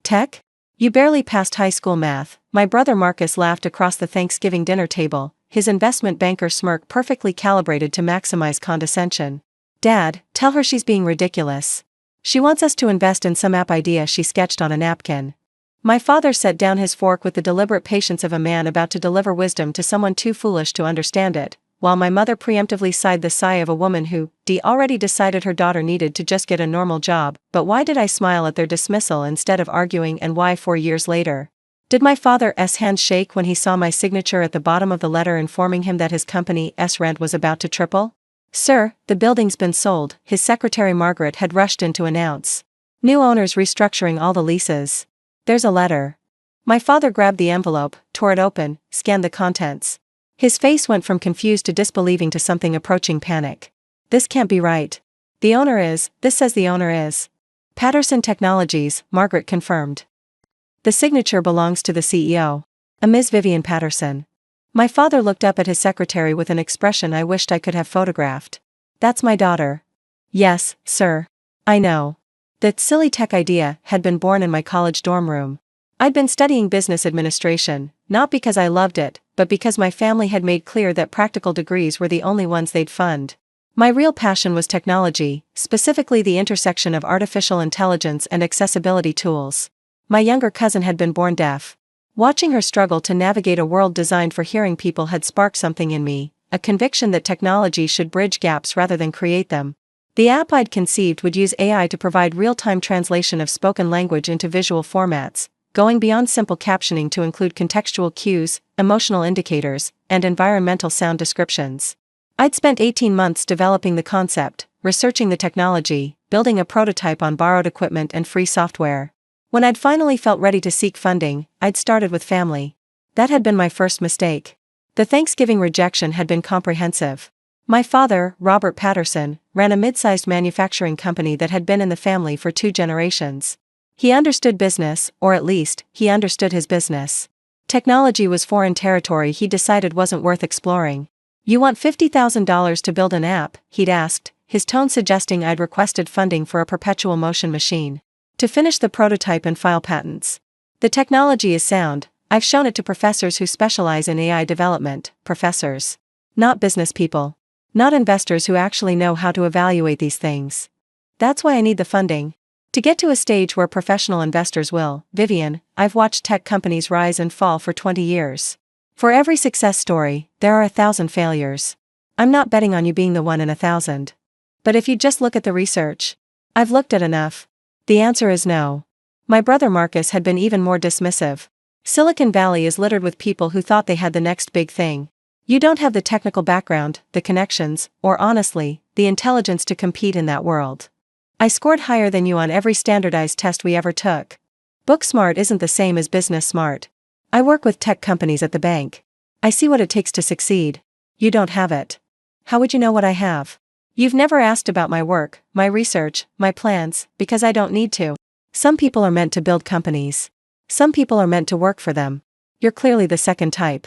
Tech? You barely passed high school math. My brother Marcus laughed across the Thanksgiving dinner table, his investment banker smirk perfectly calibrated to maximize condescension. Dad, tell her she's being ridiculous. She wants us to invest in some app idea she sketched on a napkin. My father set down his fork with the deliberate patience of a man about to deliver wisdom to someone too foolish to understand it, while my mother preemptively sighed the sigh of a woman who already decided her daughter needed to just get a normal job. But why did I smile at their dismissal instead of arguing, and why 4 years later? Did my father's hand shake when he saw my signature at the bottom of the letter informing him that his company's rent was about to triple? Sir, the building's been sold, his secretary Margaret had rushed in to announce. New owners restructuring all the leases. There's a letter. My father grabbed the envelope, tore it open, scanned the contents. His face went from confused to disbelieving to something approaching panic. This can't be right. This says the owner is Patterson Technologies, Margaret confirmed. The signature belongs to the CEO, a Ms. Vivian Patterson. My father looked up at his secretary with an expression I wished I could have photographed. That's my daughter. Yes, sir. I know. That silly tech idea had been born in my college dorm room. I'd been studying business administration, not because I loved it, but because my family had made clear that practical degrees were the only ones they'd fund. My real passion was technology, specifically the intersection of artificial intelligence and accessibility tools. My younger cousin had been born deaf. Watching her struggle to navigate a world designed for hearing people had sparked something in me, a conviction that technology should bridge gaps rather than create them. The app I'd conceived would use AI to provide real-time translation of spoken language into visual formats, going beyond simple captioning to include contextual cues, emotional indicators, and environmental sound descriptions. I'd spent 18 months developing the concept, researching the technology, building a prototype on borrowed equipment and free software. When I'd finally felt ready to seek funding, I'd started with family. That had been my first mistake. The Thanksgiving rejection had been comprehensive. My father, Robert Patterson, ran a mid-sized manufacturing company that had been in the family for 2 generations. He understood business, or at least, he understood his business. Technology was foreign territory he decided wasn't worth exploring. You want $50,000 to build an app, he'd asked, his tone suggesting I'd requested funding for a perpetual motion machine. To finish the prototype and file patents. The technology is sound, I've shown it to professors who specialize in AI development, professors. Not business people. Not investors who actually know how to evaluate these things. That's why I need the funding. To get to a stage where professional investors will, Vivian, I've watched tech companies rise and fall for 20 years. For every success story, there are 1,000 failures. I'm not betting on you being the one in 1,000. But if you just look at the research, I've looked at enough. The answer is no. My brother Marcus had been even more dismissive. Silicon Valley is littered with people who thought they had the next big thing. You don't have the technical background, the connections, or honestly, the intelligence to compete in that world. I scored higher than you on every standardized test we ever took. Book smart isn't the same as business smart. I work with tech companies at the bank. I see what it takes to succeed. You don't have it. How would you know what I have? You've never asked about my work, my research, my plans, because I don't need to. Some people are meant to build companies. Some people are meant to work for them. You're clearly the second type.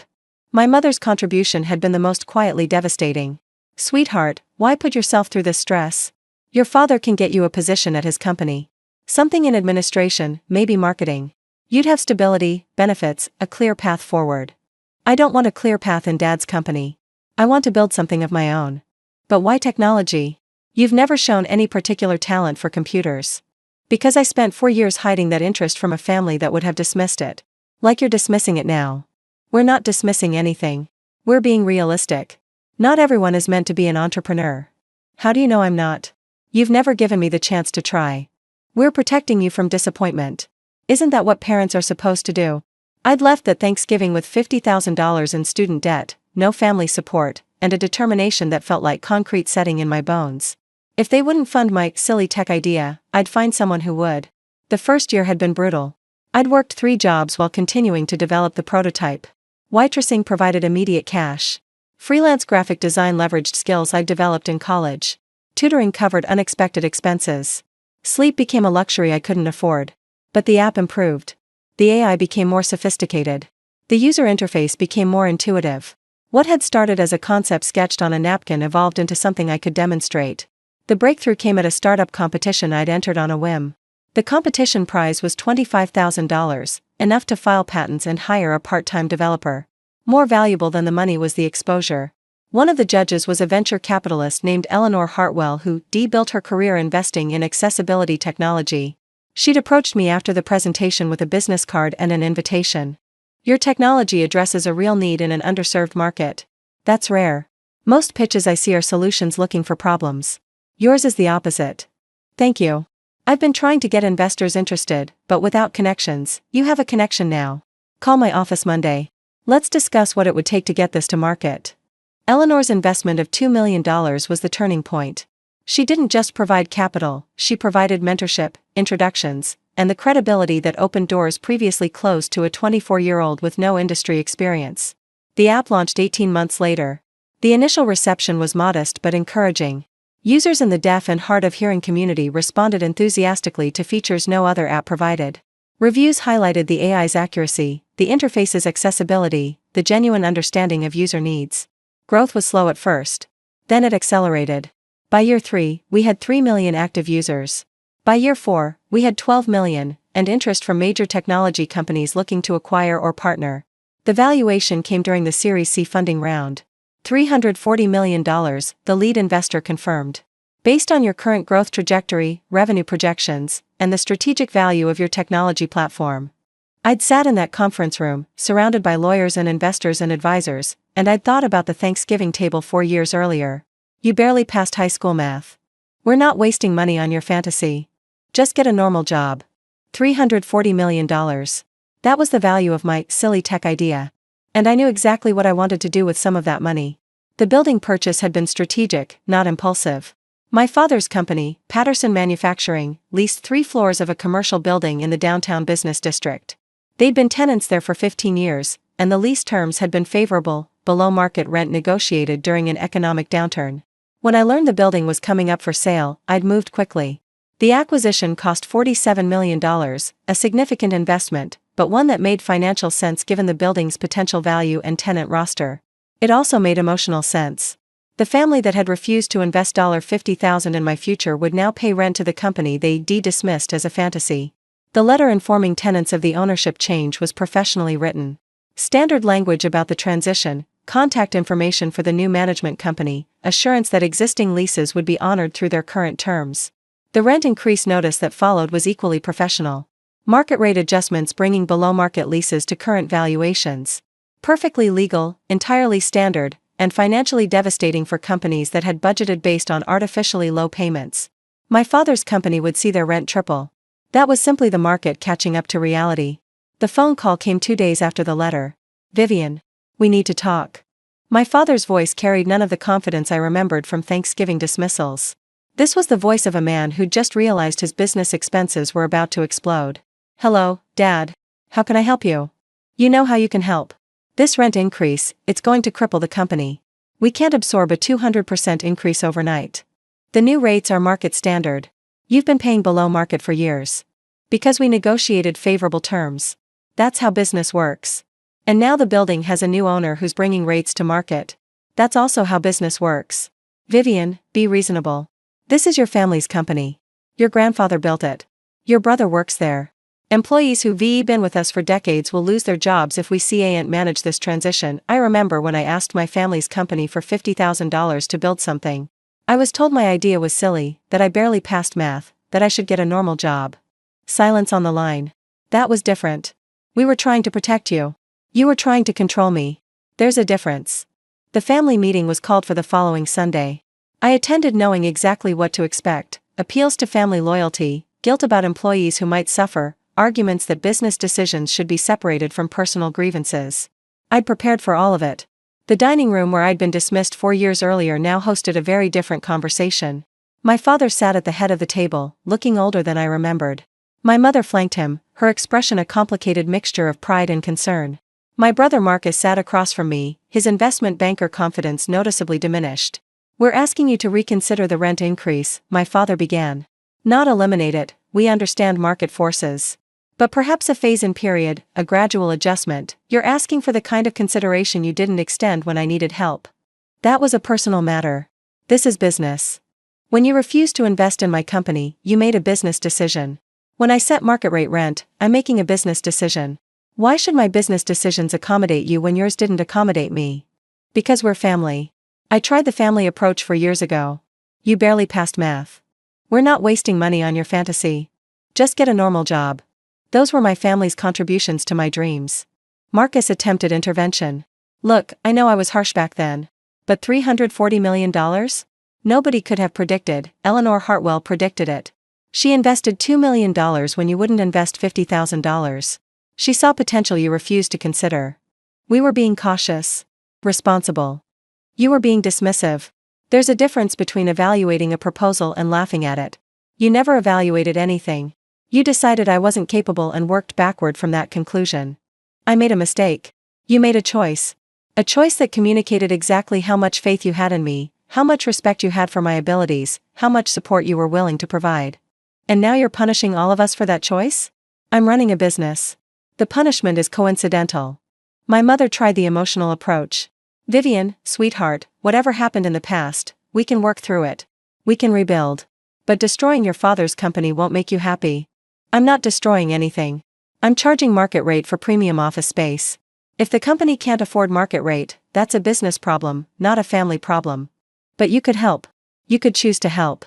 My mother's contribution had been the most quietly devastating. Sweetheart, why put yourself through this stress? Your father can get you a position at his company. Something in administration, maybe marketing. You'd have stability, benefits, a clear path forward. I don't want a clear path in Dad's company. I want to build something of my own. But why technology? You've never shown any particular talent for computers. Because I spent 4 years hiding that interest from a family that would have dismissed it. Like you're dismissing it now. We're not dismissing anything. We're being realistic. Not everyone is meant to be an entrepreneur. How do you know I'm not? You've never given me the chance to try. We're protecting you from disappointment. Isn't that what parents are supposed to do? I'd left that Thanksgiving with $50,000 in student debt, no family support, and a determination that felt like concrete setting in my bones. If they wouldn't fund my silly tech idea, I'd find someone who would. The first year had been brutal. I'd worked 3 jobs while continuing to develop the prototype. Waitressing provided immediate cash. Freelance graphic design leveraged skills I'd developed in college. Tutoring covered unexpected expenses. Sleep became a luxury I couldn't afford. But the app improved. The AI became more sophisticated. The user interface became more intuitive. What had started as a concept sketched on a napkin evolved into something I could demonstrate. The breakthrough came at a startup competition I'd entered on a whim. The competition prize was $25,000, enough to file patents and hire a part-time developer. More valuable than the money was the exposure. One of the judges was a venture capitalist named Eleanor Hartwell who built her career investing in accessibility technology. She'd approached me after the presentation with a business card and an invitation. Your technology addresses a real need in an underserved market. That's rare. Most pitches I see are solutions looking for problems. Yours is the opposite. Thank you. I've been trying to get investors interested, but without connections. You have a connection now. Call my office Monday. Let's discuss what it would take to get this to market. Eleanor's investment of $2 million was the turning point. She didn't just provide capital, she provided mentorship, introductions, and the credibility that opened doors previously closed to a 24-year-old with no industry experience. The app launched 18 months later. The initial reception was modest but encouraging. Users in the deaf and hard of hearing community responded enthusiastically to features no other app provided. Reviews highlighted the AI's accuracy, the interface's accessibility, the genuine understanding of user needs. Growth was slow at first. Then it accelerated. By year 3, we had 3 million active users. By year 4, we had 12 million, and interest from major technology companies looking to acquire or partner. The valuation came during the Series C funding round. $340 million, the lead investor confirmed. Based on your current growth trajectory, revenue projections, and the strategic value of your technology platform. I'd sat in that conference room, surrounded by lawyers and investors and advisors, and I'd thought about the Thanksgiving table 4 years earlier. You barely passed high school math. We're not wasting money on your fantasy. Just get a normal job. $340 million. That was the value of my silly tech idea. And I knew exactly what I wanted to do with some of that money. The building purchase had been strategic, not impulsive. My father's company, Patterson Manufacturing, leased 3 floors of a commercial building in the downtown business district. They'd been tenants there for 15 years, and the lease terms had been favorable, below-market rent negotiated during an economic downturn. When I learned the building was coming up for sale, I'd moved quickly. The acquisition cost $47 million, a significant investment, but one that made financial sense given the building's potential value and tenant roster. It also made emotional sense. The family that had refused to invest $50,000 in my future would now pay rent to the company they dismissed as a fantasy. The letter informing tenants of the ownership change was professionally written. Standard language about the transition, contact information for the new management company, assurance that existing leases would be honored through their current terms. The rent increase notice that followed was equally professional. Market rate adjustments bringing below-market leases to current valuations. Perfectly legal, entirely standard, and financially devastating for companies that had budgeted based on artificially low payments. My father's company would see their rent triple. That was simply the market catching up to reality. The phone call came 2 days after the letter. Vivian. We need to talk. My father's voice carried none of the confidence I remembered from Thanksgiving dismissals. This was the voice of a man who'd just realized his business expenses were about to explode. Hello, Dad. How can I help you? You know how you can help. This rent increase, it's going to cripple the company. We can't absorb a 200% increase overnight. The new rates are market standard. You've been paying below market for years. Because we negotiated favorable terms. That's how business works. And now the building has a new owner who's bringing rates to market. That's also how business works. Vivian, be reasonable. This is your family's company. Your grandfather built it. Your brother works there. Employees who've been with us for decades will lose their jobs if we can't manage this transition. I remember when I asked my family's company for $50,000 to build something. I was told my idea was silly, that I barely passed math, that I should get a normal job. Silence on the line. That was different. We were trying to protect you. You were trying to control me. There's a difference. The family meeting was called for the following Sunday. I attended knowing exactly what to expect: appeals to family loyalty, guilt about employees who might suffer, arguments that business decisions should be separated from personal grievances. I'd prepared for all of it. The dining room where I'd been dismissed 4 years earlier now hosted a very different conversation. My father sat at the head of the table, looking older than I remembered. My mother flanked him, her expression a complicated mixture of pride and concern. My brother Marcus sat across from me, his investment banker confidence noticeably diminished. We're asking you to reconsider the rent increase, my father began. Not eliminate it, we understand market forces. But perhaps a phase-in period, a gradual adjustment. You're asking for the kind of consideration you didn't extend when I needed help. That was a personal matter. This is business. When you refused to invest in my company, you made a business decision. When I set market rate rent, I'm making a business decision. Why should my business decisions accommodate you when yours didn't accommodate me? Because we're family. I tried the family approach 4 years ago. You barely passed math. We're not wasting money on your fantasy. Just get a normal job. Those were my family's contributions to my dreams. Marcus attempted intervention. Look, I know I was harsh back then. But $340 million? Nobody could have predicted. Eleanor Hartwell predicted it. She invested $2 million when you wouldn't invest $50,000. She saw potential you refused to consider. We were being cautious. Responsible. You were being dismissive. There's a difference between evaluating a proposal and laughing at it. You never evaluated anything. You decided I wasn't capable and worked backward from that conclusion. I made a mistake. You made a choice. A choice that communicated exactly how much faith you had in me, how much respect you had for my abilities, how much support you were willing to provide. And now you're punishing all of us for that choice? I'm running a business. The punishment is coincidental. My mother tried the emotional approach. Vivian, sweetheart, whatever happened in the past, we can work through it. We can rebuild. But destroying your father's company won't make you happy. I'm not destroying anything. I'm charging market rate for premium office space. If the company can't afford market rate, that's a business problem, not a family problem. But you could help. You could choose to help.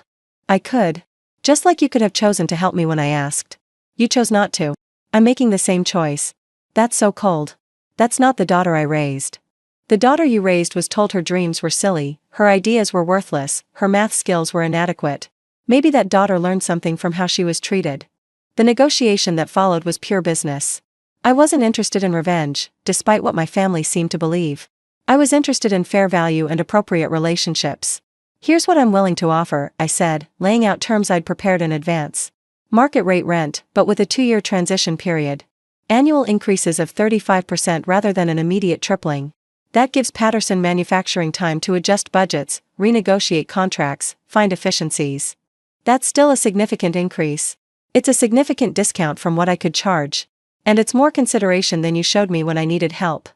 I could. Just like you could have chosen to help me when I asked. You chose not to. I'm making the same choice. That's so cold. That's not the daughter I raised. The daughter you raised was told her dreams were silly, her ideas were worthless, her math skills were inadequate. Maybe that daughter learned something from how she was treated. The negotiation that followed was pure business. I wasn't interested in revenge, despite what my family seemed to believe. I was interested in fair value and appropriate relationships. Here's what I'm willing to offer, I said, laying out terms I'd prepared in advance. Market rate rent, but with a 2-year transition period. Annual increases of 35% rather than an immediate tripling. That gives Patterson Manufacturing time to adjust budgets, renegotiate contracts, find efficiencies. That's still a significant increase. It's a significant discount from what I could charge. And it's more consideration than you showed me when I needed help.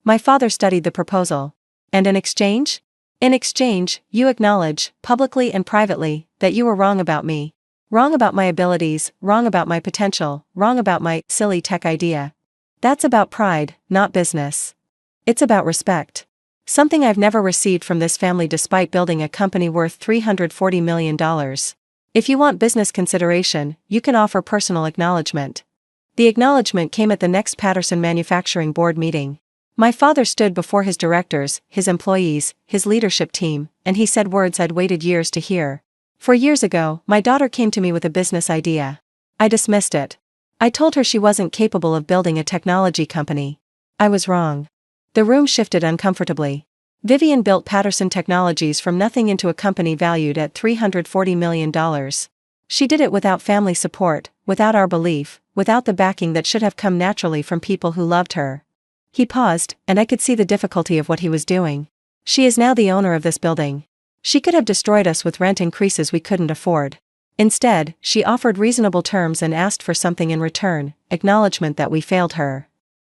My father studied the proposal. And in exchange? In exchange, you acknowledge, publicly and privately, that you were wrong about me. Wrong about my abilities, wrong about my potential, wrong about my silly tech idea. That's about pride, not business. It's about respect. Something I've never received from this family despite building a company worth $340 million. If you want business consideration, you can offer personal acknowledgement. The acknowledgement came at the next Patterson Manufacturing Board meeting. My father stood before his directors, his employees, his leadership team, and he said words I'd waited years to hear. 4 years ago, my daughter came to me with a business idea. I dismissed it. I told her she wasn't capable of building a technology company. I was wrong. The room shifted uncomfortably. Vivian built Patterson Technologies from nothing into a company valued at $340 million. She did it without family support, without our belief, without the backing that should have come naturally from people who loved her. He paused, and I could see the difficulty of what he was doing. She is now the owner of this building. She could have destroyed us with rent increases we couldn't afford. Instead, she offered reasonable terms and asked for something in return, acknowledgement that we failed her.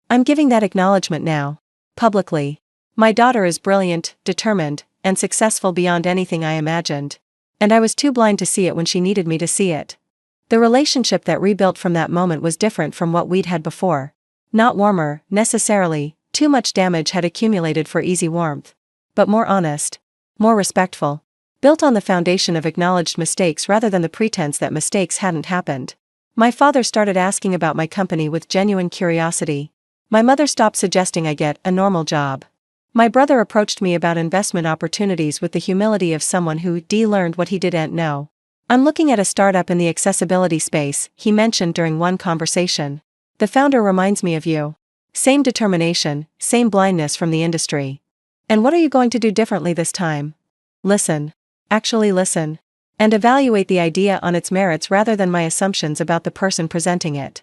I'm giving that acknowledgement now. Publicly. My daughter is brilliant, determined, and successful beyond anything I imagined. And I was too blind to see it when she needed me to see it. The relationship that rebuilt from that moment was different from what we'd had before. Not warmer, necessarily, too much damage had accumulated for easy warmth. But more honest. More respectful. Built on the foundation of acknowledged mistakes rather than the pretense that mistakes hadn't happened. My father started asking about my company with genuine curiosity. My mother stopped suggesting I get a normal job. My brother approached me about investment opportunities with the humility of someone who learned what he didn't know. I'm looking at a startup in the accessibility space, he mentioned during one conversation. The founder reminds me of you. Same determination, same blindness from the industry. And what are you going to do differently this time? Listen. Actually listen. And evaluate the idea on its merits rather than my assumptions about the person presenting it.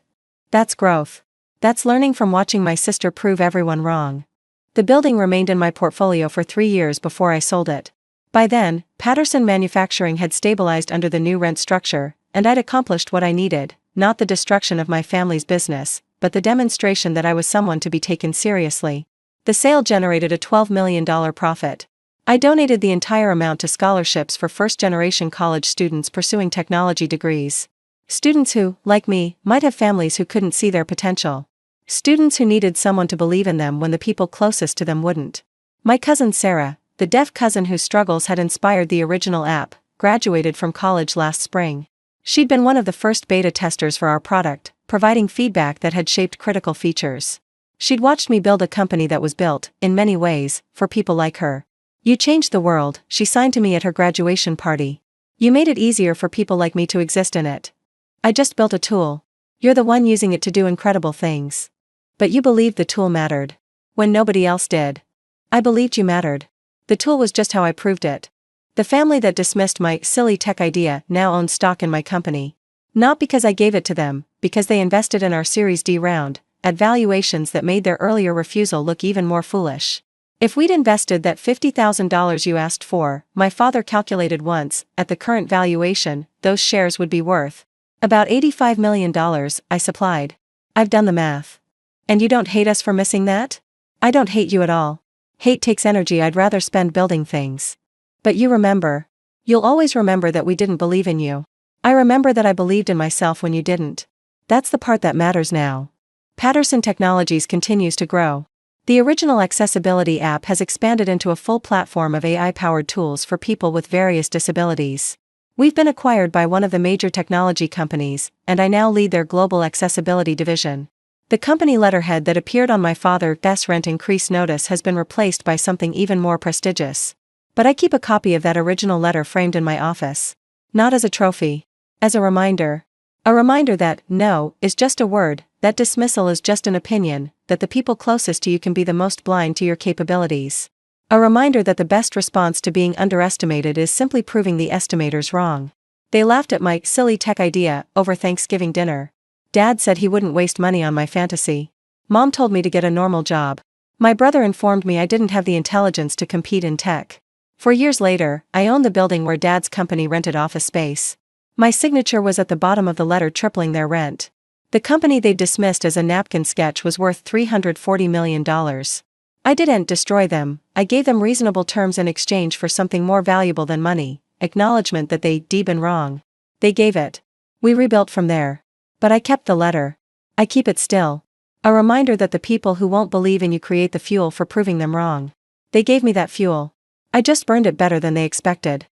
That's growth. That's learning from watching my sister prove everyone wrong. The building remained in my portfolio for 3 years before I sold it. By then, Patterson Manufacturing had stabilized under the new rent structure, and I'd accomplished what I needed, not the destruction of my family's business, but the demonstration that I was someone to be taken seriously. The sale generated a $12 million profit. I donated the entire amount to scholarships for first-generation college students pursuing technology degrees. Students who, like me, might have families who couldn't see their potential. Students who needed someone to believe in them when the people closest to them wouldn't. My cousin Sarah, the deaf cousin whose struggles had inspired the original app, graduated from college last spring. She'd been one of the first beta testers for our product, providing feedback that had shaped critical features. She'd watched me build a company that was built, in many ways, for people like her. "You changed the world," she signed to me at her graduation party. "You made it easier for people like me to exist in it. I just built a tool. You're the one using it to do incredible things. But you believed the tool mattered. When nobody else did. I believed you mattered. The tool was just how I proved it." The family that dismissed my silly tech idea now owns stock in my company. Not because I gave it to them, because they invested in our Series D round, at valuations that made their earlier refusal look even more foolish. If we'd invested that $50,000 you asked for, my father calculated once, at the current valuation, those shares would be worth about $85 million, I supplied. I've done the math. And you don't hate us for missing that? I don't hate you at all. Hate takes energy I'd rather spend building things. But you remember. You'll always remember that we didn't believe in you. I remember that I believed in myself when you didn't. That's the part that matters now. Patterson Technologies continues to grow. The original accessibility app has expanded into a full platform of AI-powered tools for people with various disabilities. We've been acquired by one of the major technology companies, and I now lead their global accessibility division. The company letterhead that appeared on my father's rent increase notice has been replaced by something even more prestigious. But I keep a copy of that original letter framed in my office. Not as a trophy. As a reminder. A reminder that, no, is just a word, that dismissal is just an opinion, that the people closest to you can be the most blind to your capabilities. A reminder that the best response to being underestimated is simply proving the estimators wrong. They laughed at my silly tech idea over Thanksgiving dinner. Dad said he wouldn't waste money on my fantasy. Mom told me to get a normal job. My brother informed me I didn't have the intelligence to compete in tech. 4 years later, I owned the building where Dad's company rented office space. My signature was at the bottom of the letter, tripling their rent. The company they dismissed as a napkin sketch was worth $340 million. I didn't destroy them, I gave them reasonable terms in exchange for something more valuable than money, acknowledgement that they'd been wrong. They gave it. We rebuilt from there. But I kept the letter. I keep it still. A reminder that the people who won't believe in you create the fuel for proving them wrong. They gave me that fuel. I just burned it better than they expected.